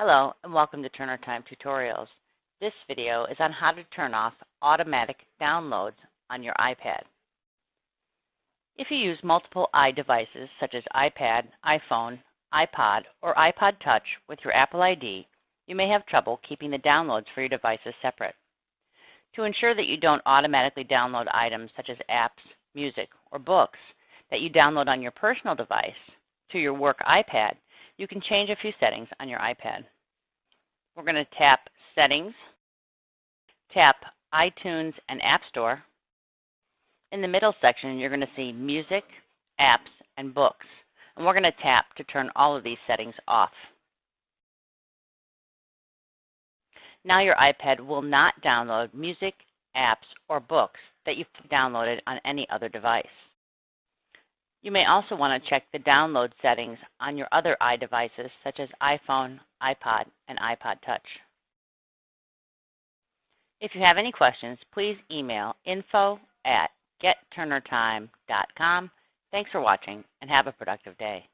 Hello and welcome to Turner Time Tutorials. This video is on how to turn off automatic downloads on your iPad. If you use multiple iDevices such as iPad, iPhone, iPod, or iPod Touch with your Apple ID, you may have trouble keeping the downloads for your devices separate. To ensure that you don't automatically download items such as apps, music, or books that you download on your personal device to your work iPad, you can change a few settings on your iPad. We're going to tap Settings, tap iTunes and App Store. In the middle section, you're going to see Music, Apps, and Books. And we're going to tap to turn all of these settings off. Now your iPad will not download music, apps, or books that you've downloaded on any other device. You may also want to check the download settings on your other iDevices such as iPhone, iPod, and iPod Touch. If you have any questions, please email info@getturnertime.com. Thanks for watching and have a productive day.